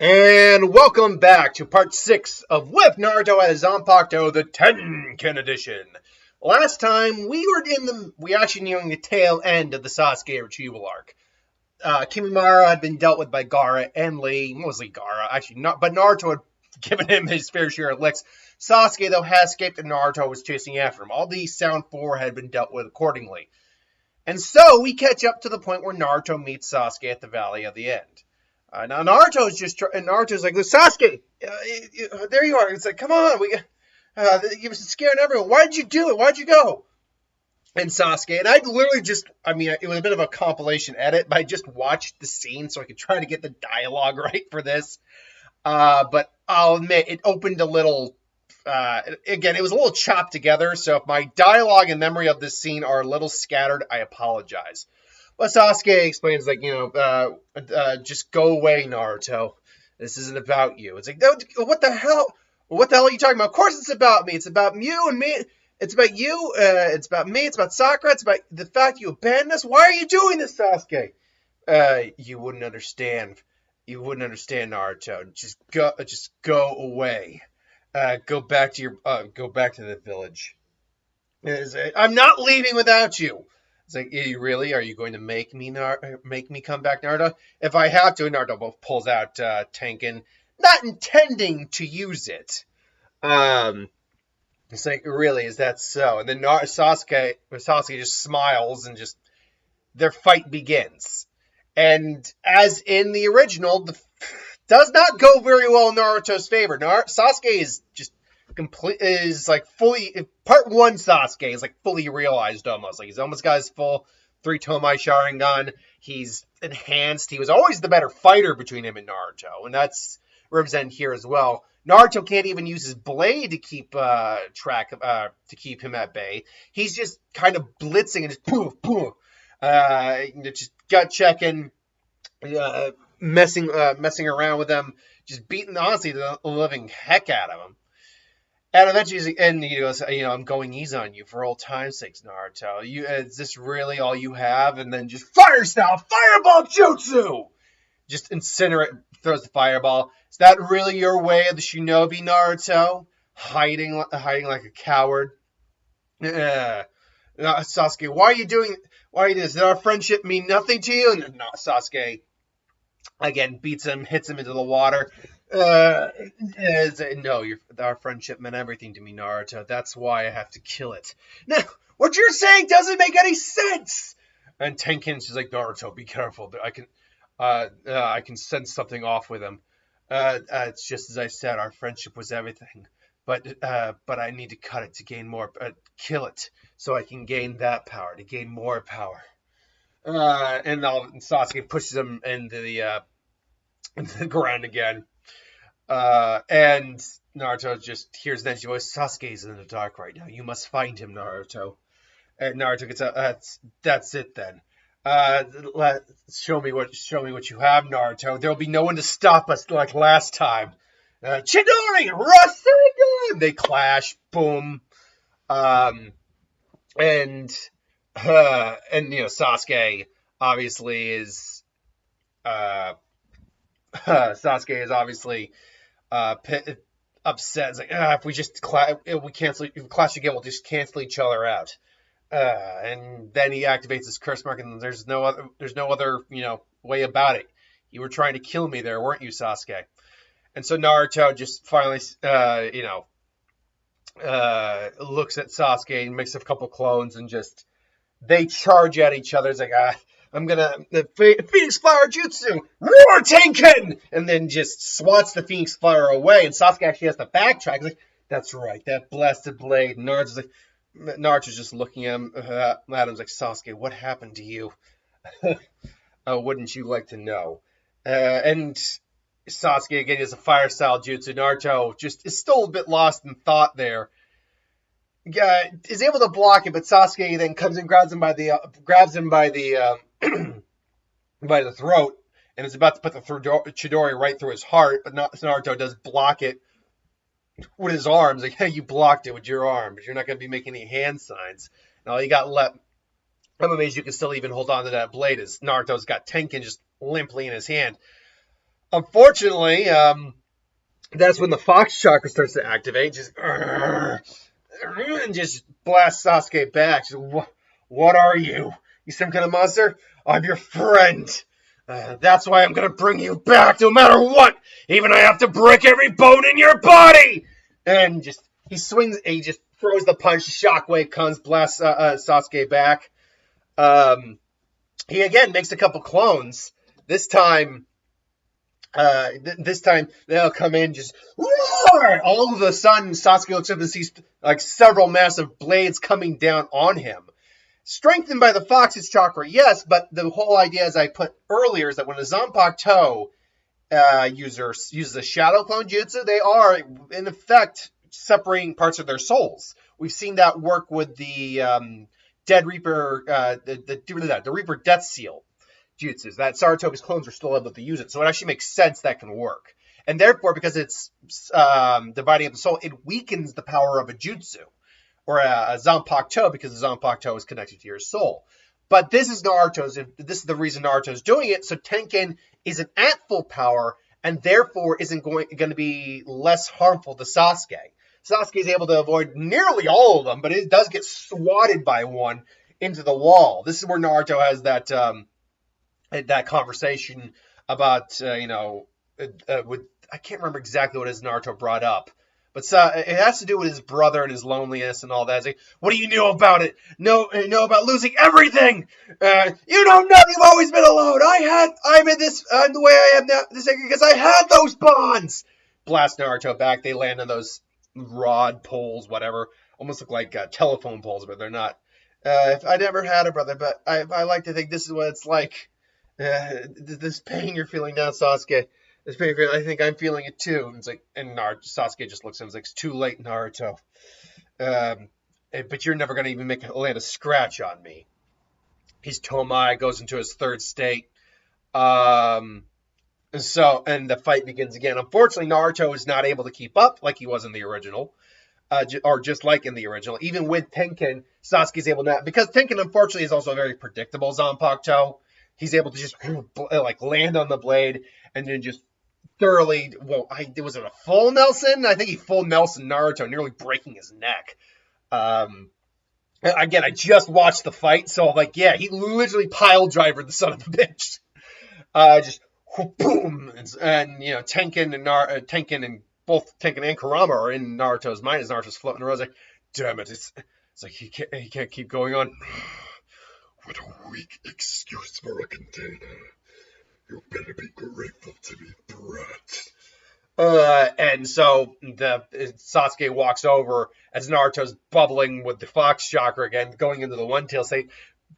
And welcome back to part 6 of With Naruto as Zanpakuto, the Tenken edition. Last time we actually nearing the tail end of the Sasuke retrieval arc. Kimimaro had been dealt with by Gaara and Lee, mostly Gaara, actually not, but Naruto had given him his fair share of licks. Sasuke though had escaped and Naruto was chasing after him. All these Sound 4 had been dealt with accordingly. And so we catch up to the point where Naruto meets Sasuke at the Valley of the End. Now Naruto's like, Sasuke, there you are. It's like, come on, you were scaring everyone. Why did you do it? Why'd you go? And Sasuke, and I literally it was a bit of a compilation edit, but I just watched the scene so I could try to get the dialogue right for this. But I'll admit, it opened a little, again, it was a little chopped together, so if my dialogue and memory of this scene are a little scattered, I apologize. But Sasuke explains, like, just go away, Naruto. This isn't about you. It's like, no, what the hell? What the hell are you talking about? Of course it's about me. It's about you and me. It's about you. It's about me. It's about Sakura. It's about the fact you abandoned us. Why are you doing this, Sasuke? You wouldn't understand. You wouldn't understand, Naruto. Just go away. Go back to the village. I'm not leaving without you. It's like, really? Are you going to make me come back, Naruto? If I have to, Naruto pulls out Tenken, not intending to use it. It's like, really, is that so? And then Sasuke just smiles and just their fight begins. And as in the original, does not go very well in Naruto's favor. Sasuke is just part 1 Sasuke is like fully realized almost. Like he's almost got his full 3 Tomai Sharingan. He's enhanced. He was always the better fighter between him and Naruto, and that's represented here as well. Naruto can't even use his blade to keep to keep him at bay. He's just kind of blitzing and just poof poof, just gut checking, messing around with him, just beating honestly the living heck out of him. And eventually, he goes, I'm going easy on you for old time's sakes, Naruto. Is this really all you have? And then just fire style, fireball jutsu! Just incinerate, throws the fireball. Is that really your way of the shinobi, Naruto? Hiding like a coward? Sasuke, why are you doing this? Did our friendship mean nothing to you? And Sasuke, again, beats him, hits him into the water. No, our friendship meant everything to me, Naruto. That's why I have to kill it. Now, what you're saying doesn't make any sense. And Tenken's just like, Naruto, be careful. I can sense something off with him. It's just as I said, our friendship was everything. But I need to cut it to gain more, kill it, so I can gain that power, to gain more power. And Sasuke pushes him into the ground again. And Naruto just hears Neji's voice. Sasuke's in the dark right now. You must find him, Naruto. And Naruto gets up. That's it then. Show me what you have, Naruto. There'll be no one to stop us like last time. Chidori, Rasengan! They clash. Boom. And Sasuke obviously is. Sasuke is obviously upset. It's like, if we just clash again, we'll just cancel each other out. And then he activates his curse mark, and there's no other way about it. You were trying to kill me there, weren't you, Sasuke? And so Naruto just finally looks at Sasuke and makes a couple clones, and just they charge at each other. It's like, the Phoenix Flower Jutsu, roar Tenken, and then just swats the Phoenix Flower away, and Sasuke actually has to backtrack. He's like, that's right, that blasted blade. And Naruto's just looking at him. Adam's like, Sasuke, what happened to you? Wouldn't you like to know? And Sasuke again is a fire style jutsu. Naruto just is still a bit lost in thought there. Is able to block it, but Sasuke then comes and grabs him by the by the throat, and is about to put the Chidori right through his heart, but Naruto does block it with his arms. Like, hey, you blocked it with your arm, but you're not going to be making any hand signs. And all you got left, I'm amazed you can still even hold on to that blade, as Naruto's got Tenken just limply in his hand. Unfortunately, that's when the Fox chakra starts to activate. Just and just blast Sasuke back. Just, what are you? You some kind of monster? I'm your friend. That's why I'm gonna bring you back, no matter what. Even I have to break every bone in your body. And just he swings. He just throws the punch. Shockwave comes, blasts Sasuke back. He again makes a couple clones. This time this time they'll come in just roar! All of a sudden Sasuke looks up and sees like several massive blades coming down on him. Strengthened by the Fox's chakra, yes, but the whole idea, as I put earlier, is that when a Zanpakuto user uses a shadow clone jutsu, they are in effect separating parts of their souls. We've seen that work with the Dead Reaper, the Reaper Death Seal jutsus, that Saratoga's clones are still able to use it. So it actually makes sense that can work. And therefore, because it's dividing up the soul, it weakens the power of a jutsu. Or a Zanpakuto, because the Zanpakuto is connected to your soul. But this is Naruto's, this is the reason Naruto's doing it, so Tenken isn't at full power, and therefore isn't going to be less harmful to Sasuke. Sasuke is able to avoid nearly all of them, but it does get swatted by one into the wall. This is where Naruto has that conversation about, with, I can't remember exactly what it is Naruto brought up. But it has to do with his brother and his loneliness and all that. It's like, what do you know about it? Know about losing everything. You don't know. You've always been alone. I'm the way I am now because I had those bonds. Blast Naruto back. They land on those rod poles, whatever. Almost look like telephone poles, but they're not. If I never had a brother, but I like to think this is what it's like. This pain you're feeling now, Sasuke. I think I'm feeling it too. And it's like, and Sasuke just looks at him and is like, it's too late, Naruto. But you're never going to even land a scratch on me. He's Tomai, goes into his third state. And the fight begins again. Unfortunately, Naruto is not able to keep up like he was in the original. Or just like in the original. Even with Tenken, Sasuke's able to, because Tenken, unfortunately, is also a very predictable Zanpakuto. He's able to just like land on the blade and then just thoroughly, was it a full Nelson? I think he full Nelson Naruto, nearly breaking his neck. Again, I just watched the fight, so like, yeah, he literally pile drivered the son of a bitch. Just boom, and Tenken and both Tenken and Kurama are in Naruto's mind as Naruto's floating around. Like, damn it, it's like he can't keep going on. What a weak excuse for a container. You better be grateful to me, brat. And so Sasuke walks over as Naruto's bubbling with the Fox chakra again, going into the One Tail state.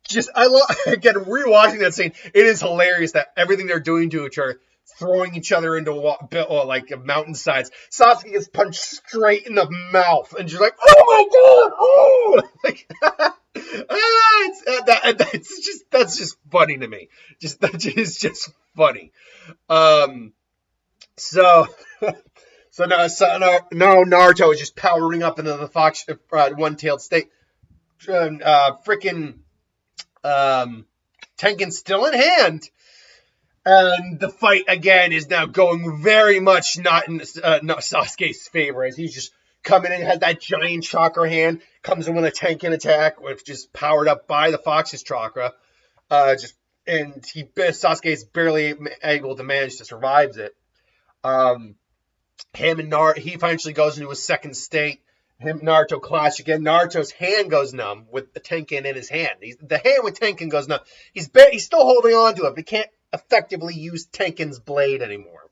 Again, rewatching that scene, it is hilarious that everything they're doing to each other, throwing each other into like mountainsides. Sasuke gets punched straight in the mouth, and she's like, "Oh my god!" Oh, like. That's just funny to me. That is just funny. So now Naruto is just powering up into the Fox one-tailed state. Freaking Tenken's still in hand, and the fight again is now going very much not in Sasuke's favor, as he's just coming in, has that giant chakra hand, comes in with a Tenken attack, which is powered up by the Fox's chakra. Sasuke is barely able to manage to survive it. He eventually goes into his second state. Him and Naruto clash again. Naruto's hand goes numb with the Tenken in his hand. The hand with Tenken goes numb. He's still holding on to it, but he can't effectively use Tenken's blade anymore.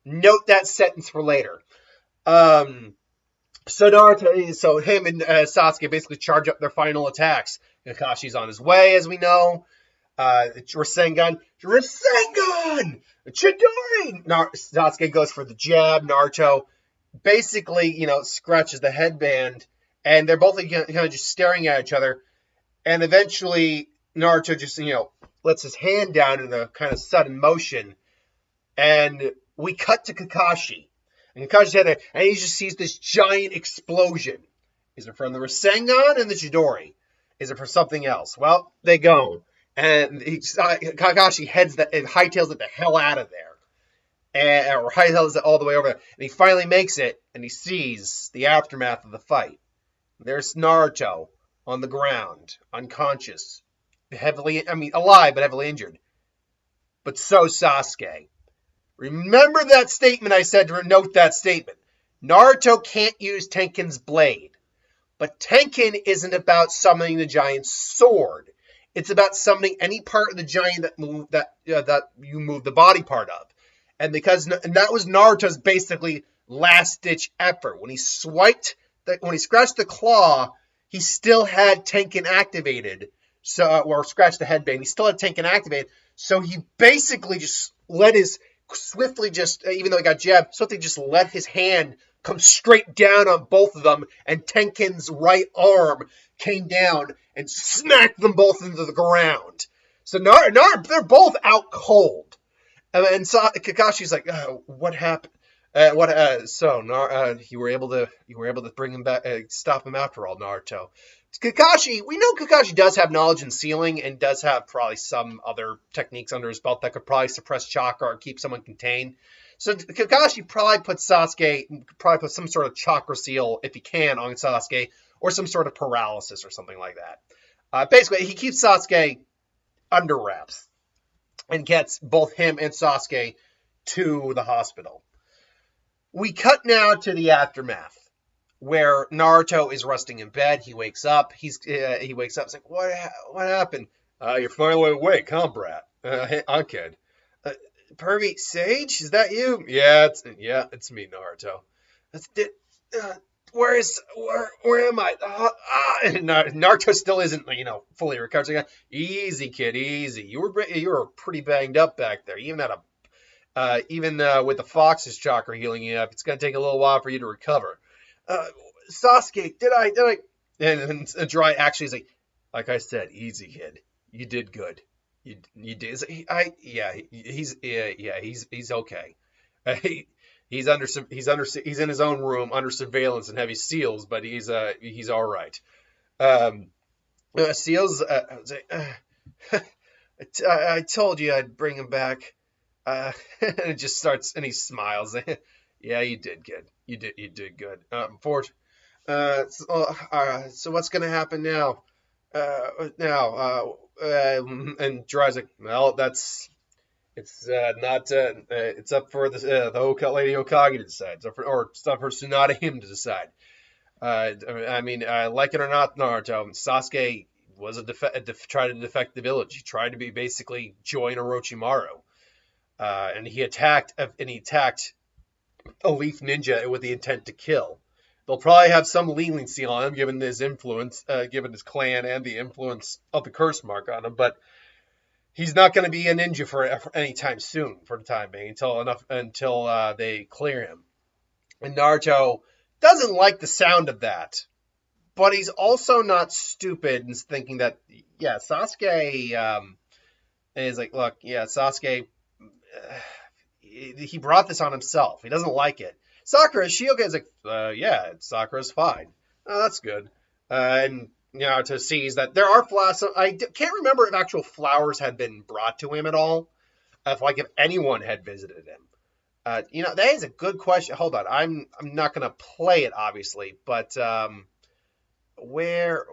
Note that sentence for later. So him and Sasuke basically charge up their final attacks. Kakashi's on his way, as we know. Rasengan! Chidori! Sasuke goes for the jab. Naruto basically, scratches the headband, and they're both kind of just staring at each other. And eventually, Naruto just, lets his hand down in a kind of sudden motion, and we cut to Kakashi. And Kakashi's head, and he just sees this giant explosion. Is it from the Rasengan and the Chidori? Is it for something else? Well, they go. And Kakashi hightails it the hell out of there. or hightails it all the way over there. And he finally makes it, and he sees the aftermath of the fight. There's Naruto on the ground, unconscious, alive but heavily injured. But so Sasuke. Remember that statement I said, note that statement. Naruto can't use Tenken's blade. But Tenken isn't about summoning the giant's sword. It's about summoning any part of the giant that you move the body part of. And that was Naruto's basically last ditch effort. When he scratched the claw, he still had Tenken activated. Or scratched the headband, he still had Tenken activated. So he basically just even though he got jabbed, swiftly just let his hand come straight down on both of them, and Tenken's right arm came down and smacked them both into the ground. So they're both out cold. And Kakashi's like, what happened? You were able to bring him back, stop him after all, Naruto. Kakashi, we know Kakashi does have knowledge in sealing and does have probably some other techniques under his belt that could probably suppress chakra or keep someone contained. So Kakashi probably put some sort of chakra seal, if he can, on Sasuke, or some sort of paralysis or something like that. Basically, he keeps Sasuke under wraps and gets both him and Sasuke to the hospital. We cut now to the aftermath, where Naruto is resting in bed. He wakes up. He wakes up. It's like, what happened? You're finally awake, huh, brat? Hey, Anked. Pervy Sage, is that you? Yeah, it's me, Naruto. Where am I? Naruto still isn't, fully recovered. So easy, kid, easy. You were pretty banged up back there. Even with the fox's chakra healing you up, it's gonna take a little while for you to recover. Sasuke, did I? And Jiraiya actually is like I said, easy, kid. You did good. You did. He's okay. He's in his own room under surveillance and heavy seals, but he's all right. Seals, I told you I'd bring him back. It just starts, and he smiles. Yeah, you did good. You did good. So what's gonna happen now? And Jiraiya's like, well, it's up for the Lady Hokage to decide. It's up for Tsunade him to decide. Like it or not, Naruto, Sasuke was tried to defect the village. He tried to basically join Orochimaru, and he attacked a leaf ninja with the intent to kill. They'll probably have some leniency on him, given his influence, given his clan, and the influence of the curse mark on him. But he's not going to be a ninja for any time soon, for the time being, until they clear him. And Naruto doesn't like the sound of that, but he's also not stupid in thinking that, Sasuke is like, look, Sasuke, he brought this on himself. He doesn't like it. Sakura, is she okay? It's like, Sakura's fine. Oh, that's good. And to see that there are flowers. I can't remember if actual flowers had been brought to him at all. If anyone had visited him. That is a good question. Hold on, I'm not gonna play it, obviously, but where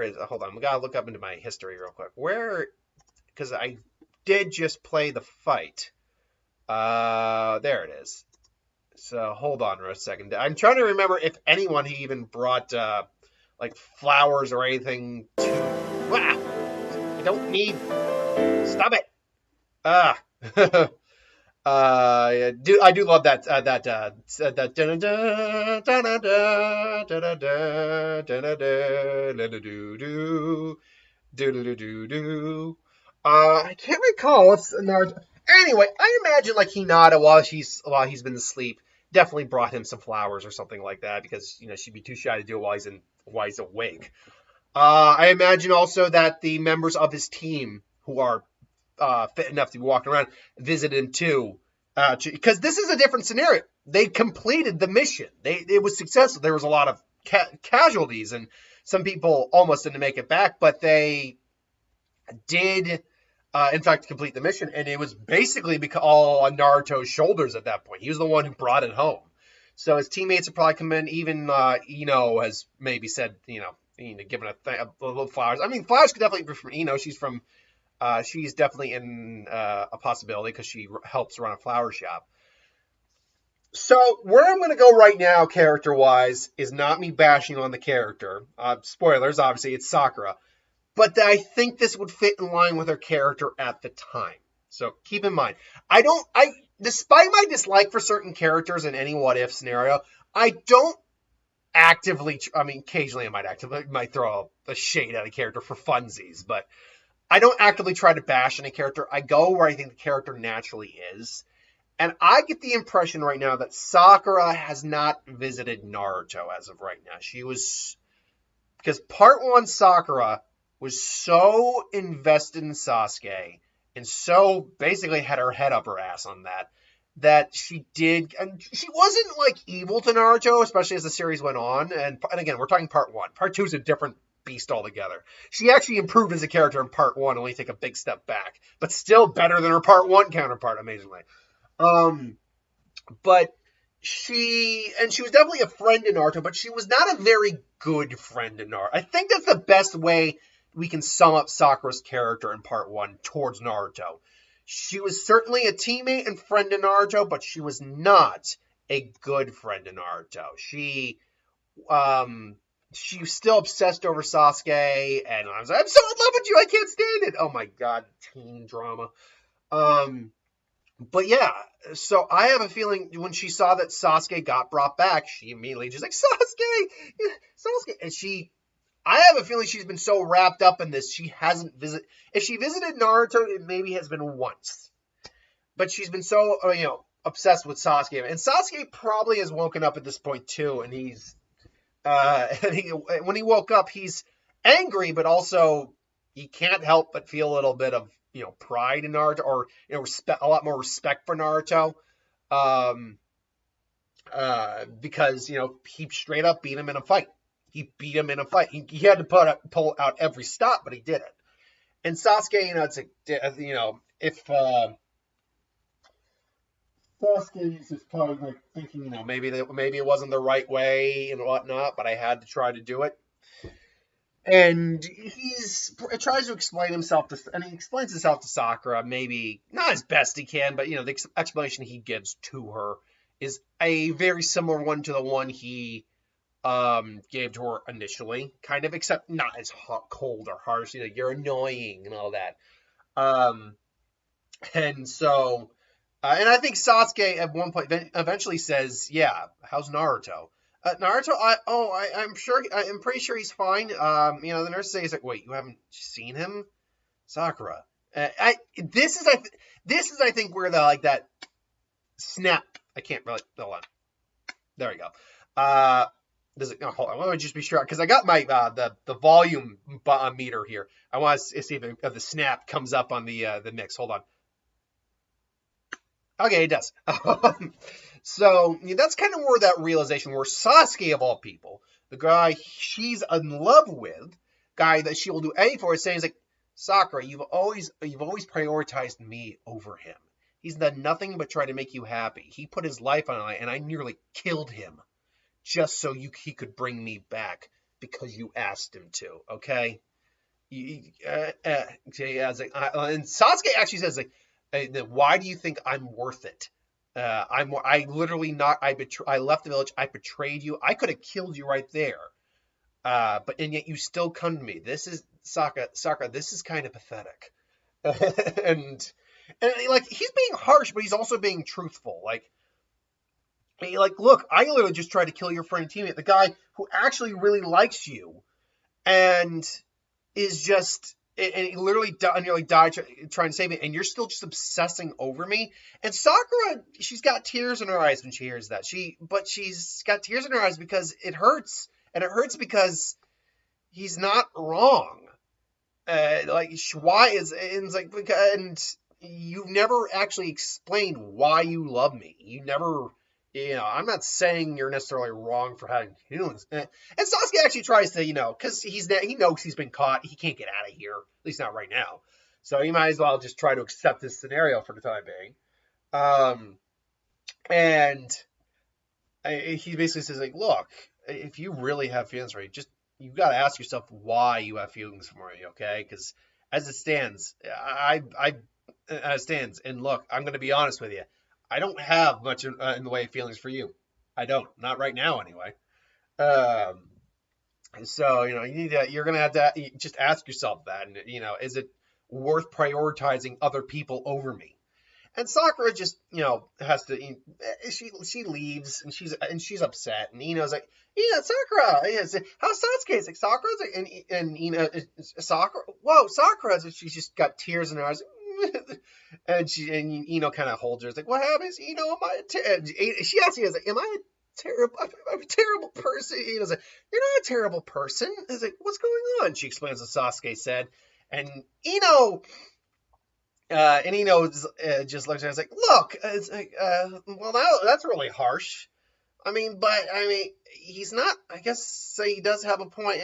is? Hold on, we gotta look up into my history real quick. Because I did just play the fight. There it is. So hold on for a second. I'm trying to remember if anyone he even brought flowers or anything to. Wow! I don't need. Stop it! I do love that I can't recall what's Naruto. Anyway, I imagine Hinata while he's been asleep definitely brought him some flowers or something like that, because she'd be too shy to do it while he's awake. I imagine also that the members of his team who are fit enough to be walking around visited him too, because this is a different scenario. They completed the mission. It was successful. There was a lot of casualties, and some people almost didn't make it back, but they did in fact, to complete the mission. And it was basically all on Naruto's shoulders at that point. He was the one who brought it home. So his teammates have probably come in. Even Ino has maybe said, given a little flowers. I mean, flowers could definitely be from Ino. She's definitely in a possibility because she helps run a flower shop. So where I'm going to go right now, character-wise, is not me bashing on the character. Spoilers, obviously, it's Sakura. But I think this would fit in line with her character at the time. So keep in mind, despite my dislike for certain characters in any what-if scenario, I don't actively, occasionally I might throw a shade at a character for funsies, but I don't actively try to bash any character. I go where I think the character naturally is. And I get the impression right now that Sakura has not visited Naruto as of right now. Because part 1 Sakura was so invested in Sasuke and so basically had her head up her ass on that she did, and she wasn't like evil to Naruto, especially as the series went on. And again, we're talking part 1. Part 2 is a different beast altogether. She actually improved as a character in part 1, only take a big step back, but still better than her part 1 counterpart, amazingly. But she was definitely a friend to Naruto, but she was not a very good friend to Naruto. I think that's the best way we can sum up Sakura's character in part 1 towards Naruto. She was certainly a teammate and friend to Naruto, but she was not a good friend to Naruto. She was still obsessed over Sasuke, and I was like, I'm so in love with you, I can't stand it. Oh my god, teen drama. But yeah, so I have a feeling when she saw that Sasuke got brought back, she immediately just like, Sasuke, and I have a feeling she's been so wrapped up in this, she hasn't visited. If she visited Naruto, it maybe has been once. But she's been so, obsessed with Sasuke. And Sasuke probably has woken up at this point too, and when he woke up, he's angry, but also he can't help but feel a little bit of, pride in Naruto, or, a lot more respect for Naruto. Because, he straight up beat him in a fight. He beat him in a fight. He had to pull out every stop, but he did it. And Sasuke, it's if Sasuke is probably like thinking, maybe it wasn't the right way and whatnot, but I had to try to do it. And he tries to explain himself and he explains himself to Sakura, maybe not as best he can, but the explanation he gives to her is a very similar one to the one he gave to her initially, kind of, except not as cold or harsh. You're annoying and all that. And so, and I think Sasuke at one point eventually says, "Yeah, how's Naruto?" Naruto, I'm pretty sure he's fine. The nurse says, like, wait, you haven't seen him? Sakura. This is, I think, where that snap. I can't really, hold on. There we go. Hold on, let me just be sure, because I got my, the volume meter here. I want to see if the snap comes up on the mix. Hold on. Okay, it does. So that's kind of where that realization, where Sasuke, of all people, the guy she's in love with, guy that she will do anything for, is saying, like, Sakura, you've always prioritized me over him. He's done nothing but try to make you happy. He put his life on it, and I nearly killed him just so he could bring me back because you asked him to. Okay. And Sasuke actually says, like, why do you think I'm worth it? I left the village. I betrayed you. I could have killed you right there. And yet you still come to me. This is Sakura. This is kind of pathetic. and like, he's being harsh, but he's also being truthful. Like, look, I literally just tried to kill your friend and teammate, the guy who actually really likes you, and is just. And he literally nearly died trying to save me, and you're still just obsessing over me. And Sakura, she's got tears in her eyes when she hears that. But she's got tears in her eyes because it hurts, and it hurts because he's not wrong. Why is, and it's like, and you've never actually explained why you love me. You never. I'm not saying you're necessarily wrong for having feelings. And Sasuke actually tries to, because he knows he's been caught. He can't get out of here, at least not right now. So you might as well just try to accept this scenario for the time being. And he basically says, like, look, if you really have feelings for me, just you got to ask yourself why you have feelings for me, okay? Because as it stands, as it stands, and look, I'm going to be honest with you, I don't have much in the way of feelings for you. I don't, not right now, anyway. Um, so you're going to have to just ask yourself that, and is it worth prioritizing other people over me? And Sakura just, has to. She leaves and she's upset. And Ino's like, Sakura, how's Sasuke? It's like Sakura's like, and Sakura, whoa, Sakura. And she's just got tears in her eyes. and Ino kind of holds her. It's like, what happens? Am I? She asks me, like, am I I'm a terrible person? Ino's like, you're not a terrible person. It's like, what's going on? She explains what Sasuke said, and Ino. Just looks at us like, look, it's like, well, that's really harsh. He's not, I guess he does have a point.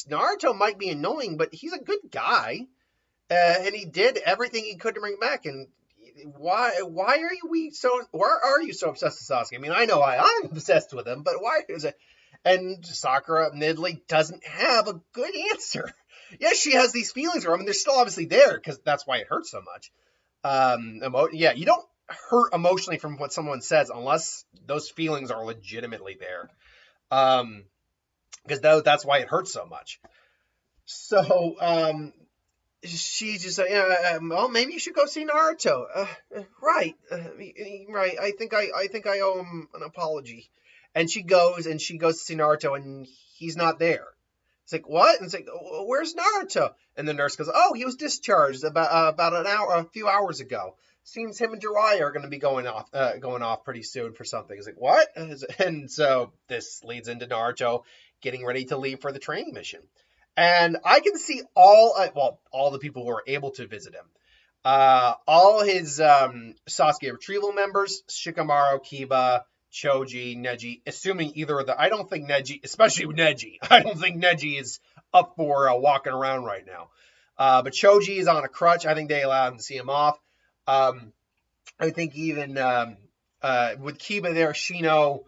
Naruto might be annoying, but he's a good guy. And he did everything he could to bring back. And why are you so obsessed with Sasuke? I know I'm obsessed with him, but why is it? And Sakura, admittedly, doesn't have a good answer. Yes, she has these feelings for him, and they're still obviously there, because that's why it hurts so much. You don't hurt emotionally from what someone says unless those feelings are legitimately there. Because that's why it hurts so much. So, she's just like, well, maybe you should go see Naruto. Right. Right. I think I owe him an apology. And she goes to see Naruto, and he's not there. It's like, what? And it's like, where's Naruto? And the nurse goes, oh, he was discharged about a few hours ago. Seems him and Jiraiya are going to be going off pretty soon for something. It's like, what? And so this leads into Naruto getting ready to leave for the training mission. And I can see all the people who are able to visit him. All his Sasuke retrieval members, Shikamaru, Kiba, Choji, Neji, assuming either of the... I don't think Neji, especially Neji, I don't think Neji is up for walking around right now. But Choji is on a crutch. I think they allow him to see him off. I think even with Kiba there, Shino,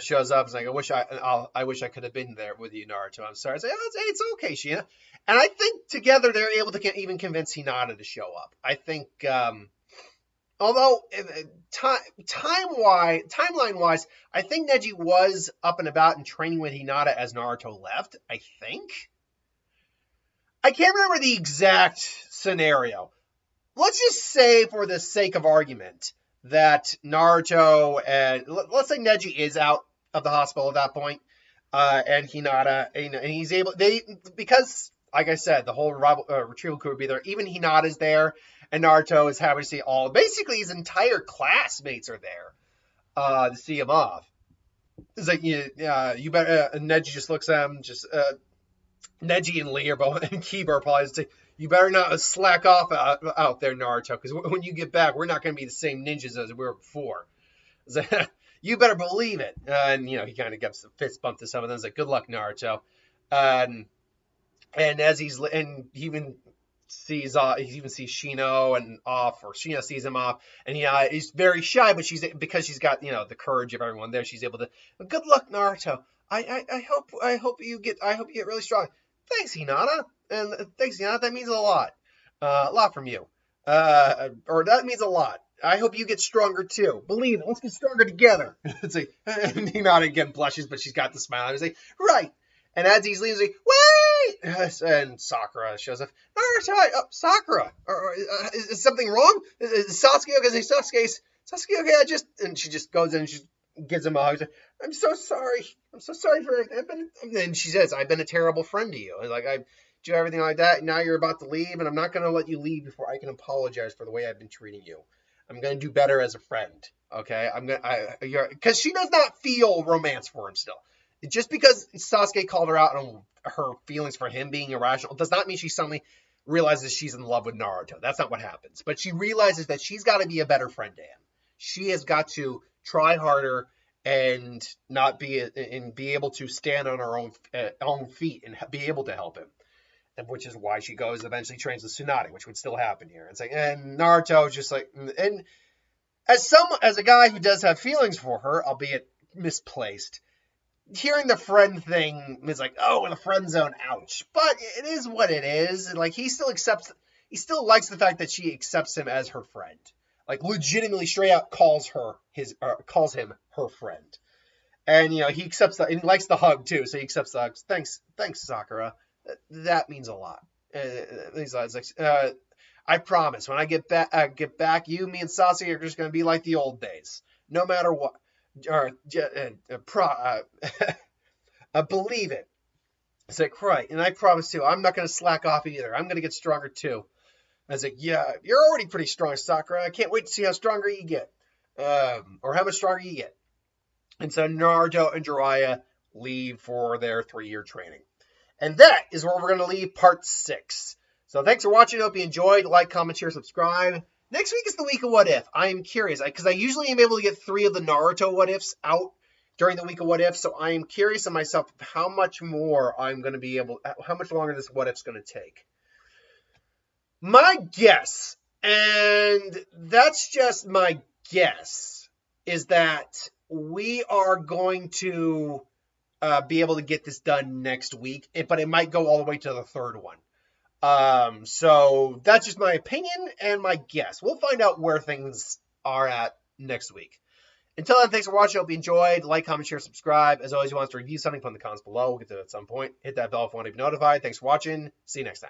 shows up. It's like, I wish I could have been there with you, Naruto. I'm sorry. It's okay, Shino. And I think together they're able to even convince Hinata to show up. I think... although timeline-wise, I think Neji was up and about and training with Hinata as Naruto left. I think. I can't remember the exact scenario. Let's just say, for the sake of argument, that Naruto and let's say Neji is out of the hospital at that point, and Hinata, and he's able because, like I said, the whole retrieval crew would be there. Even Hinata's there. And Naruto is happy to see basically his entire classmates are there to see him off. It's like, you better, and Neji just looks at him, Neji and Lee are both, and Kiba are probably just like, you better not slack off out there, Naruto, because when you get back, we're not going to be the same ninjas as we were before. Like, you better believe it. And, he kind of gives a fist bump to some of them. It's like, good luck, Naruto. And as he even sees Shino and off, or Shino sees him off, and he's very shy, but because she's got the courage of everyone there, she's able to. Good luck, Naruto. I hope you get really strong. Thanks, Hinata, and thanks, Hinata. That means a lot from you. Or that means a lot. I hope you get stronger too. Believe it. Let's get stronger together. It's like, and Hinata again blushes, but she's got the smile. He's like, right. And as he's leaving, he's like, wait! And Sakura shows up. Sakura! Is something wrong? Is Sasuke okay? Sasuke okay? And she just goes in and she gives him a hug. Like, I'm so sorry. I'm so sorry for everything. And she says, I've been a terrible friend to you. And like, I do everything like that. And now you're about to leave, and I'm not going to let you leave before I can apologize for the way I've been treating you. I'm going to do better as a friend. Okay? Because she does not feel romance for him still. Just because Sasuke called her out on her feelings for him being irrational does not mean she suddenly realizes she's in love with Naruto. That's not what happens. But she realizes that she's got to be a better friend to him. She has got to try harder and be able to stand on her own feet and be able to help him. which is why she goes eventually trains with Tsunade, which would still happen here. It's like, and Naruto just like, and as a guy who does have feelings for her, albeit misplaced, hearing the friend thing is like, oh, in the friend zone, ouch. But it is what it is. Like, he still likes the fact that she accepts him as her friend. Like, legitimately, straight out calls him her friend. And, you know, he accepts that, and he likes the hug, too, so he accepts the hug. Thanks, Sakura. That means a lot. I promise, when I get back, you, me, and Sasuke are just going to be like the old days. No matter what. Believe it. It's like, right, and I promise, too, I'm not going to slack off either. I'm going to get stronger, too. I was like, yeah, you're already pretty strong, Sakura. I can't wait to see how stronger you get. Or how much stronger you get. And so Naruto and Jiraiya leave for their 3-year training. And that is where we're going to leave part 6. So thanks for watching. Hope you enjoyed. Like, comment, share, subscribe. Next week is the week of What If. I am curious, because I usually am able to get 3 of the Naruto What Ifs out during the week of What If. So I am curious of myself how much more I'm going to be able, how much longer this What If's going to take. My guess, and that's just my guess, is that we are going to be able to get this done next week, but it might go all the way to the 3rd one. So that's just my opinion and my guess. We'll find out where things are at next week. Until then, thanks for watching. Hope you enjoyed. Like, comment, share, subscribe. As always, you want us to review something, put in the comments below. We'll get to it at some point. Hit that bell if you want to be notified. Thanks for watching. See you next time.